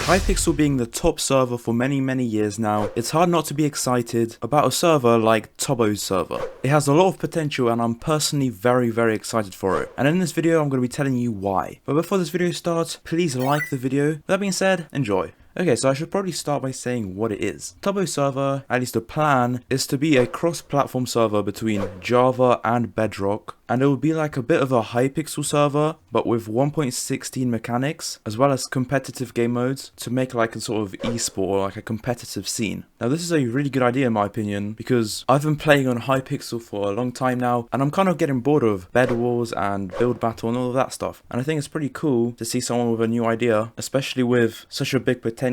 Hypixel being the top server for many years now, it's hard not to be excited about a server like Tubbo Server. It has a lot of potential and I'm personally very excited for it. And in this video I'm going to be telling you why. But before this video starts, please like the video. With that being said, enjoy. Okay, so I should probably start by saying what it is. Tubbo Server, at least the plan, is to be a cross-platform server between Java and Bedrock, and it will be like a bit of a Hypixel server, but with 1.16 mechanics, as well as competitive game modes, to make like a sort of esport or like a competitive scene. Now this is a really good idea in my opinion, because I've been playing on Hypixel for a long time now, and I'm kind of getting bored of Bed Wars and Build Battle and all of that stuff. And I think it's pretty cool to see someone with a new idea, especially with such a big potential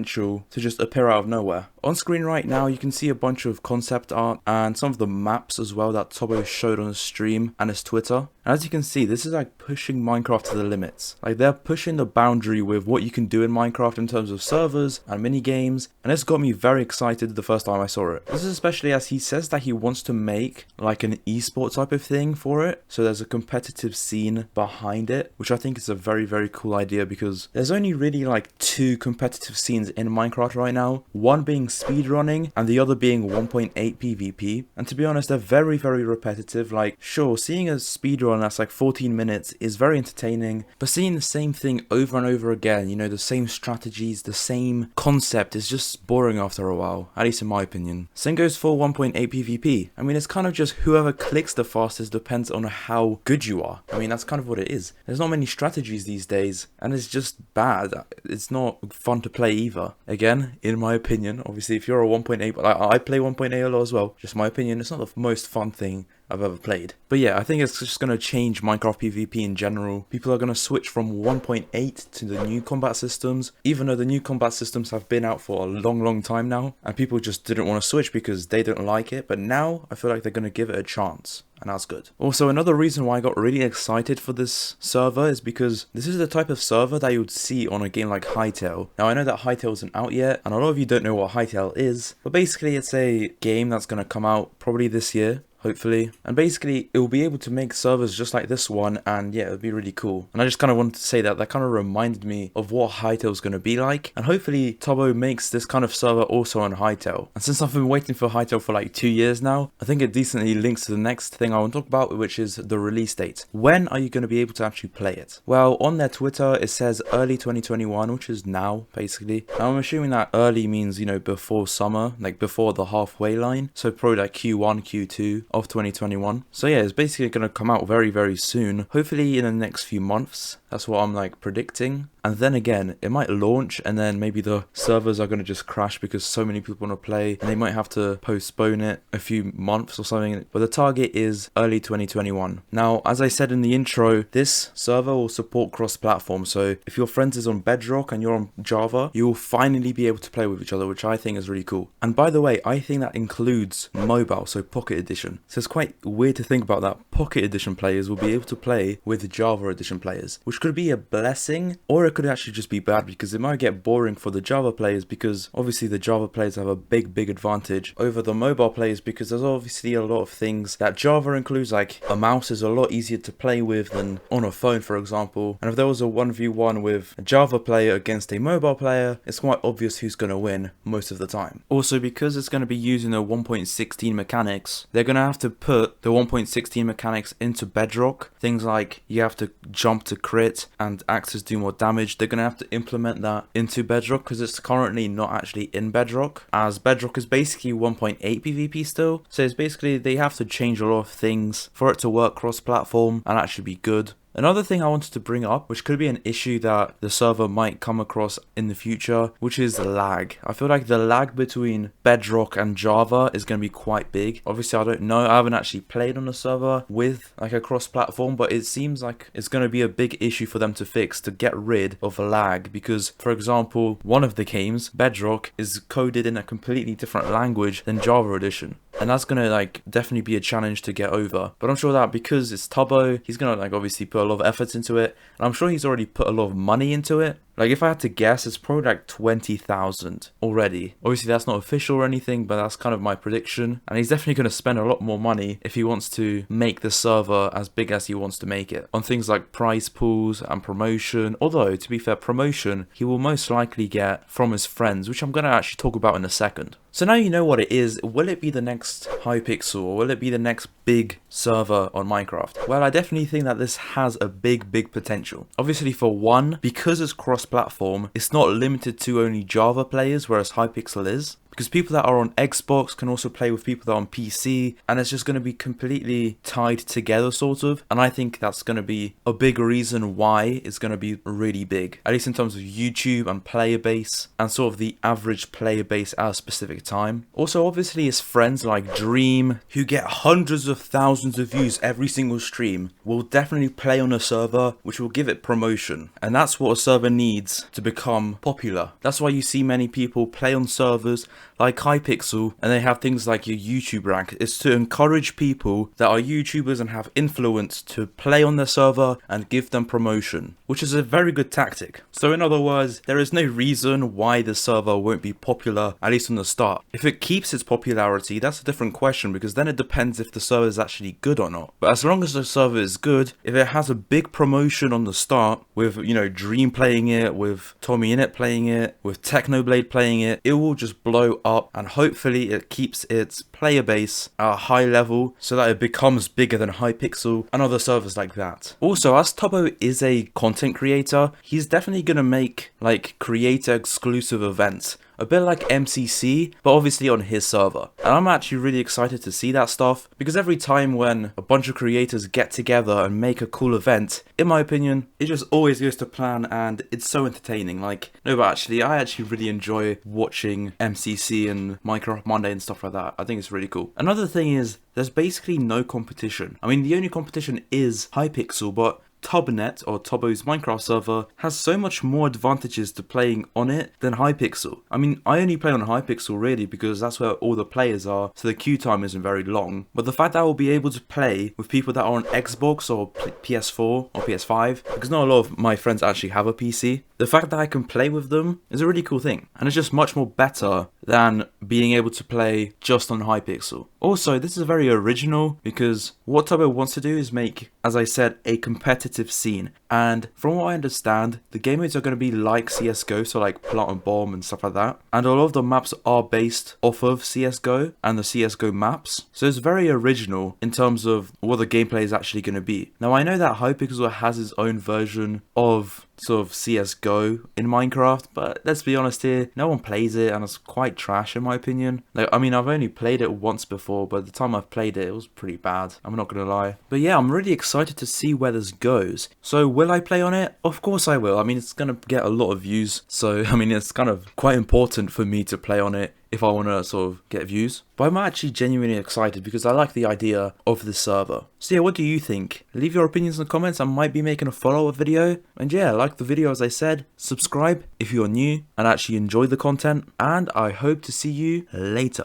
to just appear out of nowhere. On screen right now you can see a bunch of concept art and some of the maps as well that Tubbo showed on his stream and his Twitter. And as you can see, this is like pushing Minecraft to the limits. Like they're pushing the boundary with what you can do in Minecraft in terms of servers and mini games, and it's got me very excited the first time I saw it. This is especially as he says that he wants to make like an esport type of thing for it, so there's a competitive scene behind it, which I think is a very cool idea, because there's only really like two competitive scenes in Minecraft right now, one being speedrunning and the other being 1.8 PvP, and to be honest they're very repetitive. Like sure, seeing a speedrun that's like 14 minutes is very entertaining, but seeing the same thing over and over again, you know, the same strategies, the same concept, is just boring after a while, at least in my opinion. Same goes for 1.8 PvP. I mean, it's kind of just whoever clicks the fastest depends on how good you are. I mean, that's kind of what it is. There's not many strategies these days, and it's just bad. It's not fun to play either. Again, in my opinion, obviously if you're a 1.8, but I play 1.8 a lot as well, just my opinion, it's not the most fun thing I've ever played. But yeah, I think it's just going to change Minecraft PvP in general. People are going to switch from 1.8 to the new combat systems, even though the new combat systems have been out for a long time now, and people just didn't want to switch because they don't like it. But now I feel like they're going to give it a chance, and that's good. Also, another reason why I got really excited for this server is because this is the type of server that you would see on a game like Hytale. Now I know that Hytale isn't out yet, and a lot of you don't know what Hytale is, but basically it's a game that's going to come out probably this year, hopefully, and basically it will be able to make servers just like this one, and yeah, it would be really cool. And I just kind of wanted to say that kind of reminded me of what Hytale's going to be like, and hopefully Tubbo makes this kind of server also on Hytale. And since I've been waiting for Hytale for like 2 years now, I think it decently links to the next thing I want to talk about, which is the release date. When are you going to be able to actually play it? Well, on their Twitter it says early 2021, which is now basically. Now I'm assuming that early means, you know, before summer, like before the halfway line, so probably like Q1, Q2 of 2021. So yeah, it's basically going to come out very soon, hopefully in the next few months. That's what I'm like predicting. And then again, it might launch and then maybe the servers are going to just crash because so many people want to play, and they might have to postpone it a few months or something. But the target is early 2021. Now, as I said in the intro, this server will support cross-platform. So if your friend is on Bedrock and you're on Java, you will finally be able to play with each other, which I think is really cool. And by the way, I think that includes mobile, so Pocket Edition. So it's quite weird to think about that. Pocket Edition players will be able to play with Java Edition players, which could be a blessing, or it could actually just be bad, because it might get boring for the Java players, because obviously the Java players have a big advantage over the mobile players, because there's obviously a lot of things that Java includes, like a mouse is a lot easier to play with than on a phone, for example. And if there was a 1v1 with a Java player against a mobile player, it's quite obvious who's going to win most of the time. Also, because it's going to be using the 1.16 mechanics, they're going to have to put the 1.16 mechanics into Bedrock. Things like you have to jump to crit and axes do more damage. They're going to have to implement that into Bedrock, because it's currently not actually in Bedrock, as Bedrock is basically 1.8 PvP still. So it's basically they have to change a lot of things for it to work cross-platform and actually be good. Another thing I wanted to bring up, which could be an issue that the server might come across in the future, which is lag. I feel like the lag between Bedrock and Java is going to be quite big. Obviously, I don't know. I haven't actually played on a server with like a cross-platform, but it seems like it's going to be a big issue for them to fix, to get rid of lag. Because, for example, one of the games, Bedrock, is coded in a completely different language than Java Edition. And that's going to like definitely be a challenge to get over. But I'm sure that because it's Tubbo, he's going to like obviously put a lot of effort into it. And I'm sure he's already put a lot of money into it. Like, if I had to guess, it's probably like 20,000 already. Obviously, that's not official or anything, but that's kind of my prediction. And he's definitely going to spend a lot more money if he wants to make the server as big as he wants to make it, on things like prize pools and promotion. Although, to be fair, promotion he will most likely get from his friends, which I'm going to actually talk about in a second. So now you know what it is. Will it be the next Hypixel, or will it be the next big server on Minecraft? Well, I definitely think that this has a big potential. Obviously, for one, because it's cross-platform, it's not limited to only Java players, whereas Hypixel is. Because people that are on Xbox can also play with people that are on PC, and it's just going to be completely tied together, sort of. And I think that's going to be a big reason why it's going to be really big, at least in terms of YouTube and player base, and sort of the average player base at a specific time. Also, obviously, his friends like Dream, who get hundreds of thousands of views every single stream, will definitely play on a server, which will give it promotion. And that's what a server needs to become popular. That's why you see many people play on servers like Hypixel, and they have things like your YouTube rank. It's to encourage people that are YouTubers and have influence to play on their server and give them promotion, which is a very good tactic. So in other words, there is no reason why the server won't be popular, at least from the start. If it keeps its popularity, that's a different question, because then it depends if the server is actually good or not. But as long as the server is good, if it has a big promotion on the start, with, you know, Dream playing it, with TommyInnit playing it, with Technoblade playing it, it will just blow up, and hopefully it keeps its player base at a high level so that it becomes bigger than Hypixel and other servers like that. Also, as Tubbo is a content creator, he's definitely gonna make like creator exclusive events, a bit like MCC, but obviously on his server. And I'm actually really excited to see that stuff, because every time when a bunch of creators get together and make a cool event, in my opinion, it just always goes to plan, and it's so entertaining. Like, no, but actually, I actually really enjoy watching MCC and Minecraft Monday and stuff like that. I think it's really cool. Another thing is, there's basically no competition. I mean, the only competition is Hypixel, but TubNet, or Tubbo's Minecraft server, has so much more advantages to playing on it than Hypixel. I mean, I only play on Hypixel really because that's where all the players are, so the queue time isn't very long. But the fact that I will be able to play with people that are on Xbox or PS4 or PS5, because not a lot of my friends actually have a PC, the fact that I can play with them is a really cool thing. And it's just much more better than being able to play just on Hypixel. Also, this is very original, because what Tubbo wants to do is make, as I said, a competitive scene. And from what I understand, the game modes are going to be like CSGO, so like Plant and Bomb and stuff like that. And a lot of the maps are based off of CSGO and the CSGO maps. So it's very original in terms of what the gameplay is actually going to be. Now, I know that Hypixel has its own version of sort of CSGO in Minecraft, but let's be honest here, no one plays it, and it's quite trash in my opinion. Like, I mean, I've only played it once before, but the time I've played it, it was pretty bad, I'm not gonna lie. But yeah, I'm really excited to see where this goes. So will I play on it? Of course I will. I mean, it's gonna get a lot of views, so I mean, it's kind of quite important for me to play on it if I want to sort of get views. But I'm actually genuinely excited because I like the idea of this server. So yeah, what do you think? Leave your opinions in the comments. I might be making a follow-up video. And yeah, like the video as I said. Subscribe if you're new and actually enjoy the content. And I hope to see you later.